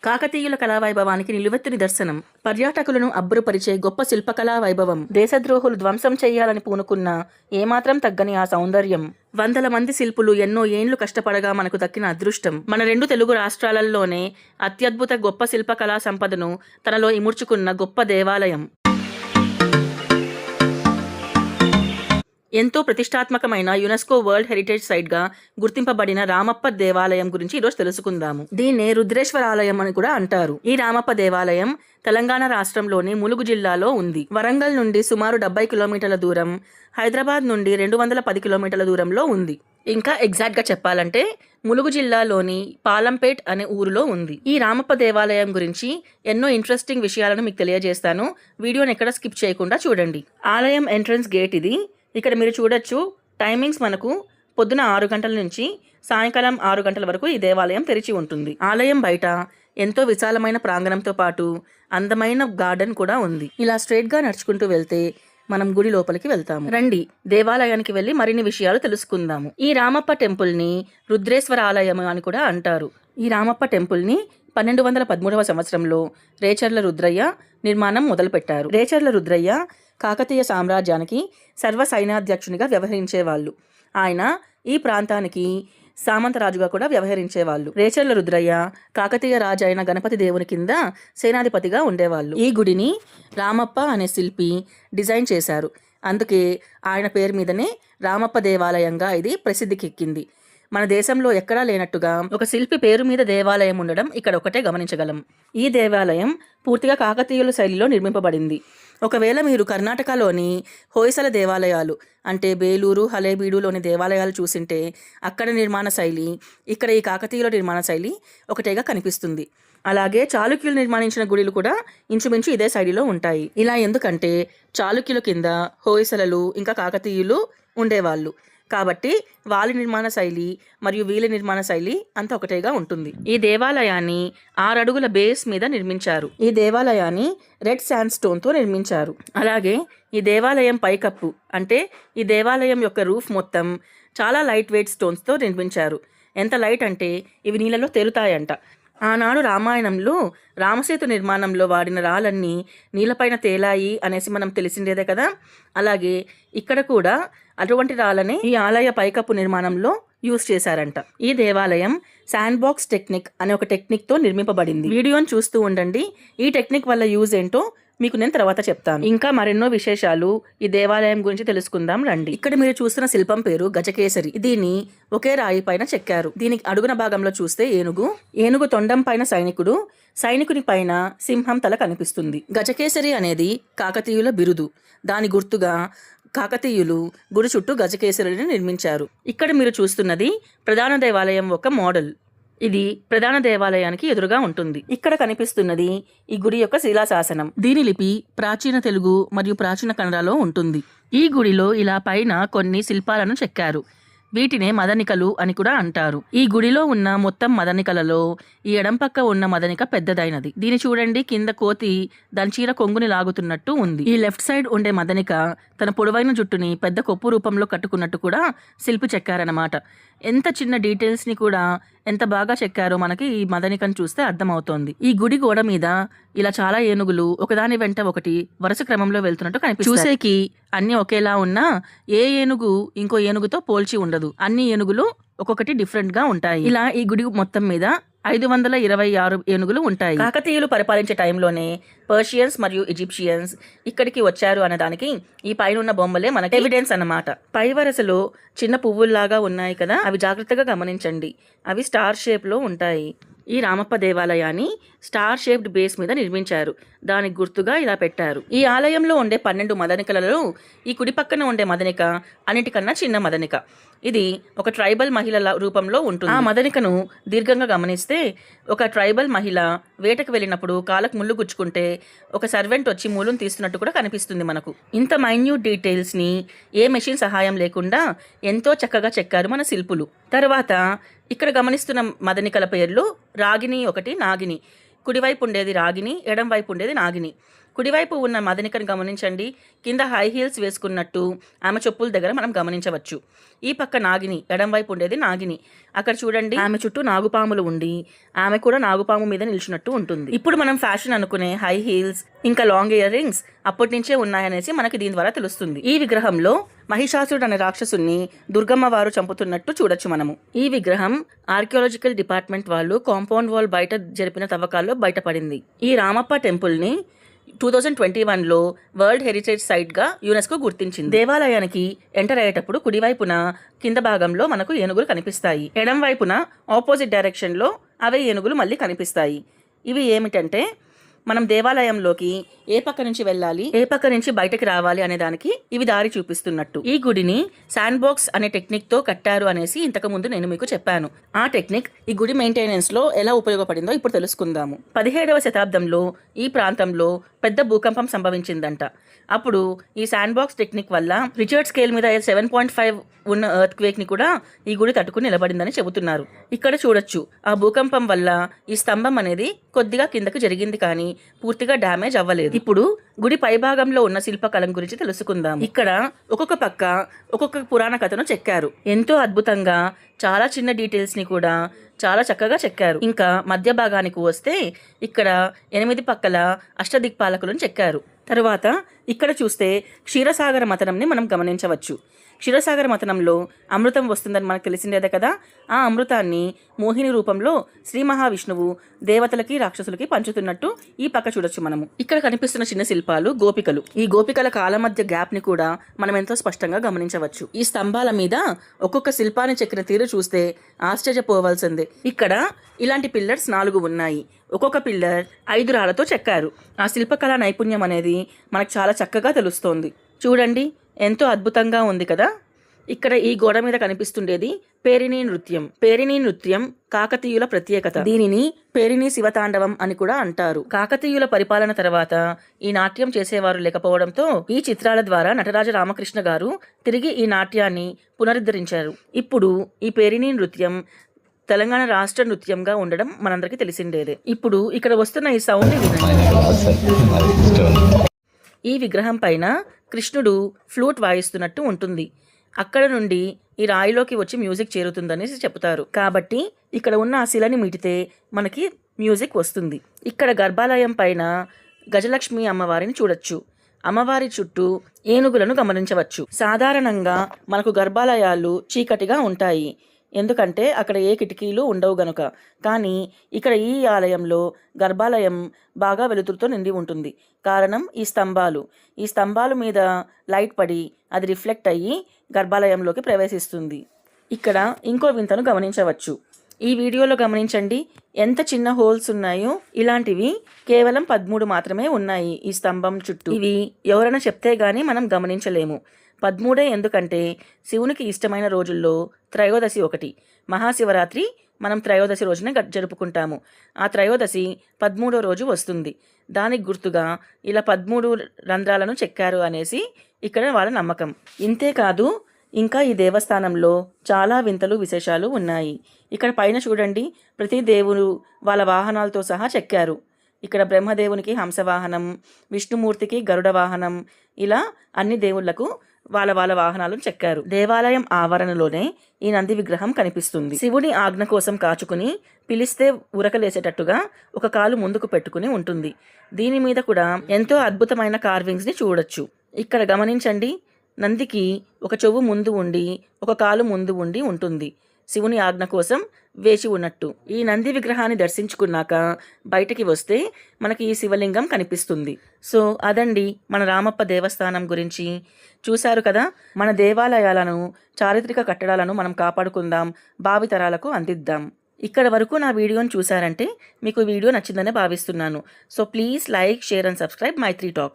కాకతీయుల కళావైభవానికి నిలువెత్తు నిదర్శనం. పర్యాటకులను అబ్బురపరిచే గొప్ప శిల్పకళా వైభవం. దేశద్రోహులు ధ్వంసం చేయాలని పూనుకున్న ఏమాత్రం తగ్గని ఆ సౌందర్యం. వందల మంది శిల్పులు ఎన్నో ఏండ్లు కష్టపడగా మనకు దక్కిన అదృష్టం. మన 2 తెలుగు రాష్ట్రాలలోనే అత్యద్భుత గొప్ప శిల్పకళా సంపదను తనలో ఇముడ్చుకున్న గొప్ప దేవాలయం. ఎంతో ప్రతిష్టాత్మకమైన యునెస్కో వరల్డ్ హెరిటేజ్ సైట్గా గుర్తింపబడిన రామప్ప దేవాలయం గురించి ఈరోజు తెలుసుకుందాము. దీన్నే రుద్రేశ్వర ఆలయం అని కూడా అంటారు. ఈ రామప్ప దేవాలయం తెలంగాణ రాష్ట్రంలోని ములుగు జిల్లాలో ఉంది. వరంగల్ నుండి సుమారు 70 కిలోమీటర్ల దూరం, హైదరాబాద్ నుండి 210 కిలోమీటర్ల దూరంలో ఉంది. ఇంకా ఎగ్జాక్ట్గా చెప్పాలంటే ములుగు జిల్లాలోని పాలంపేట్ అనే ఊరిలో ఉంది. ఈ రామప్ప దేవాలయం గురించి ఎన్నో ఇంట్రెస్టింగ్ విషయాలను మీకు తెలియజేస్తాను. వీడియోని ఎక్కడ స్కిప్ చేయకుండా చూడండి. ఆలయం ఎంట్రన్స్ గేట్ ఇది. ఇక్కడ మీరు చూడొచ్చు, టైమింగ్స్ మనకు పొద్దున 6 గంటల నుంచి సాయంకాలం 6 గంటల వరకు ఈ దేవాలయం తెరిచి ఉంటుంది. ఆలయం బయట ఎంతో విశాలమైన ప్రాంగణంతో పాటు అందమైన గార్డెన్ కూడా ఉంది. ఇలా స్ట్రైట్గా నడుచుకుంటూ వెళ్తే మనం గుడి లోపలికి వెళ్తాము. రండి, దేవాలయానికి వెళ్ళి మరిన్ని విషయాలు తెలుసుకుందాము. ఈ రామప్ప టెంపుల్ని రుద్రేశ్వర ఆలయం అని కూడా అంటారు. ఈ రామప్ప టెంపుల్ని 1213వ సంవత్సరంలో రేచర్ల రుద్రయ్య నిర్మాణం మొదలుపెట్టారు. రేచర్ల రుద్రయ్య కాకతీయ సామ్రాజ్యానికి సర్వ సైన్యాధ్యక్షునిగా వ్యవహరించేవాళ్ళు. ఆయన ఈ ప్రాంతానికి సామంతరాజుగా కూడా వ్యవహరించేవాళ్ళు. రేచర్ల రుద్రయ్య కాకతీయ రాజు అయిన గణపతి దేవుని కింద సేనాధిపతిగా ఉండేవాళ్ళు. ఈ గుడిని రామప్ప అనే శిల్పి డిజైన్ చేశారు. అందుకే ఆయన పేరు మీదనే రామప్ప దేవాలయంగా ఇది ప్రసిద్ధికెక్కింది. మన దేశంలో ఎక్కడా లేనట్టుగా ఒక శిల్పి పేరు మీద దేవాలయం ఉండడం ఇక్కడ ఒకటే గమనించగలం. ఈ దేవాలయం పూర్తిగా కాకతీయుల శైలిలో నిర్మింపబడింది. ఒకవేళ మీరు కర్ణాటకలోని హొయసల దేవాలయాలు అంటే బేలూరు, హలేబీడులోని దేవాలయాలు చూసింటే అక్కడ నిర్మాణ శైలి, ఇక్కడ ఈ కాకతీయుల నిర్మాణ శైలి ఒకటేగా కనిపిస్తుంది. అలాగే చాళుక్యులు నిర్మించిన గుడిలు కూడా ఇంచుమించు ఇదే శైలిలో ఉంటాయి. ఇలా ఎందుకంటే చాళుక్యుల కింద హొయసలలు ఇంకా కాకతీయులు ఉండేవాళ్ళు కాబట్టి వాళ్ళ నిర్మాణ శైలి మరియు వీళ్ళ నిర్మాణ శైలి అంత ఒకటేగా ఉంటుంది. ఈ దేవాలయాన్ని 6 అడుగుల బేస్ మీద నిర్మించారు. ఈ దేవాలయాన్ని రెడ్ శాండ్ స్టోన్తో నిర్మించారు. అలాగే ఈ దేవాలయం పైకప్పు అంటే ఈ దేవాలయం యొక్క రూఫ్ మొత్తం చాలా లైట్ వెయిట్ స్టోన్స్తో నిర్మించారు. ఎంత లైట్ అంటే ఇవి నీళ్ళలో తేలుతాయంట. ఆనాడు రామాయణంలో రామసేతు నిర్మాణంలో వాడిన రాళ్ళన్నీ నీళ్ళపైన తేలాయి అనేసి మనం తెలిసిందేదే కదా. అలాగే ఇక్కడ కూడా అటువంటి రాళ్ళని ఈ ఆలయ పైకప్పు నిర్మాణంలో యూజ్ చేశారంట. ఈ దేవాలయం శాండ్ బాక్స్ టెక్నిక్ అనే ఒక టెక్నిక్తో నిర్మింపబడింది. వీడియోని చూస్తూ ఉండండి. ఈ టెక్నిక్ వల్ల యూజ్ ఏంటో మీకు నేను తర్వాత చెప్తాను. ఇంకా మరెన్నో విశేషాలు ఈ దేవాలయం గురించి తెలుసుకుందాం రండి. ఇక్కడ మీరు చూస్తున్న శిల్పం పేరు గజకేసరి. దీన్ని ఒకే రాయి పైన చెక్కారు. దీనికి అడుగున భాగంలో చూస్తే ఏనుగు తొండం పైన సైనికుని పైన సింహం తల కనిపిస్తుంది. గజకేసరి అనేది కాకతీయుల బిరుదు. దాని గుర్తుగా కాకతీయులు గుడి చుట్టూ గజకేసరిని నిర్మించారు. ఇక్కడ మీరు చూస్తున్నది ప్రధాన దేవాలయం ఒక మోడల్. ఇది ప్రధాన దేవాలయానికి ఎదురుగా ఉంటుంది. ఇక్కడ కనిపిస్తున్నది ఈ గుడి యొక్క శిలాశాసనం. దీని లిపి ప్రాచీన తెలుగు మరియు ప్రాచీన కన్నడలో ఉంటుంది. ఈ గుడిలో ఇలా పైన కొన్ని శిల్పాలను చెక్కారు. వీటినే మదనికలు అని కూడా అంటారు. ఈ గుడిలో ఉన్న మొత్తం మదనికలలో ఈ ఎడంపక్క ఉన్న మదనిక పెద్దదైనది. దీని చూడండి, కింద కోతి దాని చీర కొంగుని లాగుతున్నట్టు ఉంది. ఈ లెఫ్ట్ సైడ్ ఉండే మదనిక తన పొడవైన జుట్టుని పెద్ద కొప్పు రూపంలో కట్టుకున్నట్టు కూడా శిల్పి చెక్కారన్నమాట. ఎంత చిన్న డీటెయిల్స్ ని కూడా ఎంత బాగా చెక్కారో మనకి ఈ మదనికను చూస్తే అర్థమవుతోంది. ఈ గుడి గోడ మీద ఇలా చాలా ఏనుగులు ఒకదాని వెంట ఒకటి వరుస క్రమంలో వెళ్తున్నట్టు కనిపిస్తుంది. చూసేకి అన్ని ఒకేలా ఉన్నా ఏ ఏనుగు ఇంకో ఏనుగుతో పోల్చి ఉండదు. అన్ని ఏనుగులు ఒక్కొక్కటి డిఫరెంట్ గా ఉంటాయి. ఇలా ఈ గుడి మొత్తం మీద 526 ఏనుగులు ఉంటాయి. కాకతీయులు పరిపాలించే టైంలోనే పర్షియన్స్ మరియు ఈజిప్షియన్స్ ఇక్కడికి వచ్చారు అన్నదానికి ఈ పైన ఉన్న బొమ్మలే మనకి ఎవిడెన్స్ అన్నమాట. పై వరుసలో చిన్న పువ్వుల్లాగా ఉన్నాయి కదా, అవి జాగ్రత్తగా గమనించండి. అవి స్టార్ షేప్ లో ఉంటాయి. ఈ రామప్ప దేవాలయాన్ని స్టార్ షేప్డ్ బేస్ మీద నిర్మించారు. దానికి గుర్తుగా ఇలా పెట్టారు. ఈ ఆలయంలో ఉండే 12 మదనికలలో ఈ కుడి పక్కన ఉండే మదనిక అన్నిటికన్నా చిన్న మదనిక. ఇది ఒక ట్రైబల్ మహిళల రూపంలో ఉంటుంది. ఆ మదనికను దీర్ఘంగా గమనిస్తే ఒక ట్రైబల్ మహిళ వేటకు వెళ్ళినప్పుడు కాలకు ముళ్ళు గుచ్చుకుంటే ఒక సర్వెంట్ వచ్చి మూలును తీస్తున్నట్టు కూడా కనిపిస్తుంది మనకు. ఇంత మైన్యూట్ డీటెయిల్స్ ని ఏ మెషిన్ సహాయం లేకుండా ఎంతో చక్కగా చెక్కారు మన శిల్పులు. తర్వాత ఇక్కడ గమనిస్తున్న మదనికల పేర్లు రాగిని ఒకటి, నాగిని. కుడివైపు ఉండేది రాగిని, ఎడం వైపు ఉండేది నాగిని. కుడివైపు ఉన్న మదనికను గమనించండి. కింద హై హీల్స్ వేసుకున్నట్టు ఆమె చెప్పుల దగ్గర మనం గమనించవచ్చు. ఈ పక్క నాగిని, ఎడంవైపు ఉండేది నాగిని. అక్కడ చూడండి, ఆమె చుట్టూ నాగుపాములు ఉండి ఆమె కూడా నాగుపాము మీద నిల్చున్నట్టు ఉంటుంది. ఇప్పుడు మనం ఫ్యాషన్ అనుకునే హై హీల్స్ ఇంకా లాంగ్ ఇయర్ రింగ్స్ అప్పటి నుంచే ఉన్నాయనేసి మనకి దీని ద్వారా తెలుస్తుంది. ఈ విగ్రహంలో మహిషాసురుడు అనే రాక్షసుని దుర్గమ్మ వారు చంపుతున్నట్టు చూడొచ్చు మనము. ఈ విగ్రహం ఆర్కియాలజికల్ డిపార్ట్మెంట్ వాళ్ళు కాంపౌండ్ వాల్ బయట జరిపిన తవ్వకాల్లో బయటపడింది. ఈ రామప్ప టెంపుల్ ని 2021లో వరల్డ్ హెరిటేజ్ సైట్ గా యునెస్కో గుర్తించింది. దేవాలయానికి ఎంటర్ అయ్యేటప్పుడు కుడివైపున కింద భాగంలో మనకు ఏనుగులు కనిపిస్తాయి. ఎడం వైపున ఆపోజిట్ డైరెక్షన్ లో అవే ఏనుగులు మళ్ళీ కనిపిస్తాయి. ఇవి ఏమిటంటే మనం దేవాలయంలోకి ఏ పక్క నుంచి వెళ్ళాలి, ఏ పక్క నుంచి బయటకి రావాలి అనే దానికి ఇవి దారి చూపిస్తున్నట్టు. ఈ గుడిని శాండ్ బాక్స్ అనే టెక్నిక్ తో కట్టారు అనేసి ఇంతకు ముందు నేను మీకు చెప్పాను. ఆ టెక్నిక్ ఈ గుడి మెయింటెనెన్స్ లో ఎలా ఉపయోగపడిందో ఇప్పుడు తెలుసుకుందాము. 17వ శతాబ్దంలో ఈ ప్రాంతంలో పెద్ద భూకంపం సంభవించిందంట. అప్పుడు ఈ శాండ్ బాక్స్ టెక్నిక్ వల్ల రిచర్డ్ స్కేల్ మీద 7.5 ఉన్న ఎర్త్ క్వేక్ ని కూడా ఈ గుడి తట్టుకుని నిలబడిందని చెబుతున్నారు. ఇక్కడ చూడొచ్చు, ఆ భూకంపం వల్ల ఈ స్తంభం అనేది కొద్దిగా కిందకు జరిగింది కానీ పూర్తిగా డ్యామేజ్ అవ్వలేదు. ఇప్పుడు గుడి పైభాగంలో ఉన్న శిల్పకళం గురించి తెలుసుకుందాం. ఇక్కడ ఒక్కొక్క పక్క ఒక్కొక్క పురాణ కథను చెక్కారు. ఎంతో అద్భుతంగా చాలా చిన్న డీటెయిల్స్ ని కూడా చాలా చక్కగా చెక్కారు. ఇంకా మధ్య భాగానికి వస్తే ఇక్కడ 8 పక్కల అష్టదిక్పాలకులను చెక్కారు. తరువాత ఇక్కడ చూస్తే క్షీరసాగర మథనంని మనం గమనించవచ్చు. క్షీరసాగర మథనంలో అమృతం వస్తుందని మనకు తెలిసిందేదే కదా. ఆ అమృతాన్ని మోహిని రూపంలో శ్రీ మహావిష్ణువు దేవతలకి రాక్షసులకి పంచుతున్నట్టు ఈ పక్క చూడొచ్చు మనము. ఇక్కడ కనిపిస్తున్న చిన్న శిల్పాలు గోపికలు. ఈ గోపికల కాల మధ్య గ్యాప్ ని కూడా మనం ఎంతో స్పష్టంగా గమనించవచ్చు. ఈ స్తంభాల మీద ఒక్కొక్క శిల్పాన్ని చెక్కిన తీరు చూస్తే ఆశ్చర్యపోవాల్సిందే. ఇక్కడ ఇలాంటి పిల్లర్స్ 4 ఉన్నాయి. ఒక్కొక్క పిల్లర్ 5 రాళ్లతో చెక్కారు. ఆ శిల్పకళా నైపుణ్యం అనేది మనకు చాలా చక్కగా తెలుస్తోంది. చూడండి, ఎంతో అద్భుతంగా ఉంది కదా. ఇక్కడ ఈ గోడ మీద కనిపిస్తుండేది పేరిణీ నృత్యం. పేరిణీ నృత్యం కాకతీయుల ప్రత్యేకత. దీనిని పేరిణీ శివతాండవం అని కూడా అంటారు. కాకతీయుల పరిపాలన తర్వాత ఈ నాట్యం చేసేవారు లేకపోవడంతో ఈ చిత్రాల ద్వారా నటరాజ రామకృష్ణ గారు తిరిగి ఈ నాట్యాన్ని పునరుద్ధరించారు. ఇప్పుడు ఈ పేరిణీ నృత్యం తెలంగాణ రాష్ట్ర నృత్యంగా ఉండడం మనందరికీ తెలిసిండేదే. ఇప్పుడు ఇక్కడ వస్తున్న ఈ సౌండ్ ఈ విగ్రహం పైన కృష్ణుడు ఫ్లూట్ వాయిస్తున్నట్టు ఉంటుంది. అక్కడ నుండి ఈ రాయిలోకి వచ్చి మ్యూజిక్ చేరుతుందని చెప్తారు. కాబట్టి ఇక్కడ ఉన్న ఆ శిలని మీటితే మనకి మ్యూజిక్ వస్తుంది. ఇక్కడ గర్భాలయం పైన గజలక్ష్మి అమ్మవారిని చూడొచ్చు. అమ్మవారి చుట్టూ ఏనుగులను గమనించవచ్చు. సాధారణంగా మనకు గర్భాలయాలు చీకటిగా ఉంటాయి, ఎందుకంటే అక్కడ ఏ కిటికీలు ఉండవు గనుక. కానీ ఇక్కడ ఈ ఆలయంలో గర్భాలయం బాగా వెలుతురుతో నిండి ఉంటుంది. కారణం ఈ స్తంభాలు మీద లైట్ పడి అది రిఫ్లెక్ట్ అయ్యి గర్భాలయంలోకి ప్రవేశిస్తుంది. ఇక్కడ ఇంకో వింతను గమనించవచ్చు. ఈ వీడియోలో గమనించండి, ఎంత చిన్న హోల్స్ ఉన్నాయో. ఇలాంటివి కేవలం 13 మాత్రమే ఉన్నాయి ఈ స్తంభం చుట్టూ. ఇవి ఎవరైనా చెప్తే గానీ మనం గమనించలేము. 13 ఎందుకంటే శివునికి ఇష్టమైన రోజుల్లో త్రయోదశి ఒకటి. మహాశివరాత్రి మనం త్రయోదశి రోజున జరుపుకుంటాము. ఆ త్రయోదశి 13వ రోజు వస్తుంది. దానికి గుర్తుగా ఇలా 13 రంధ్రాలను చెక్కారు అనేసి ఇక్కడ వాళ్ళ నమ్మకం. ఇంతేకాదు ఇంకా ఈ దేవస్థానంలో చాలా వింతలు విశేషాలు ఉన్నాయి. ఇక్కడ పైన చూడండి, ప్రతి దేవుడు వాళ్ళ వాహనాలతో సహా చెక్కారు. ఇక్కడ బ్రహ్మదేవునికి హంసవాహనం, విష్ణుమూర్తికి గరుడ వాహనం, ఇలా అన్ని దేవుళ్లకు వాళ్ళ వాహనాలను చెక్కారు. దేవాలయం ఆవరణలోనే ఈ నంది విగ్రహం కనిపిస్తుంది. శివుని ఆజ్ఞ కోసం కాచుకుని పిలిస్తే ఉరకలేసేటట్టుగా ఒక కాలు ముందుకు పెట్టుకుని ఉంటుంది. దీని మీద కూడా ఎంతో అద్భుతమైన కార్వింగ్స్ ని చూడొచ్చు. ఇక్కడ గమనించండి, నందికి ఒక చెవు ముందు ఉండి ఒక కాలు ముందు ఉండి ఉంటుంది. శివుని ఆజ్ఞ కోసం వేచి ఉన్నట్టు. ఈ నంది విగ్రహాన్ని దర్శించుకున్నాక బయటికి వస్తే మనకి ఈ శివలింగం కనిపిస్తుంది. సో అదండి మన రామప్ప దేవస్థానం గురించి. చూశారు కదా, మన దేవాలయాలను, చారిత్రక కట్టడాలను మనం కాపాడుకుందాం, భావితరాలకు అందిద్దాం. ఇక్కడ వరకు నా వీడియోని చూసారంటే మీకు వీడియో నచ్చిందనే భావిస్తున్నాను. So please like, share and subscribe my 3 talks.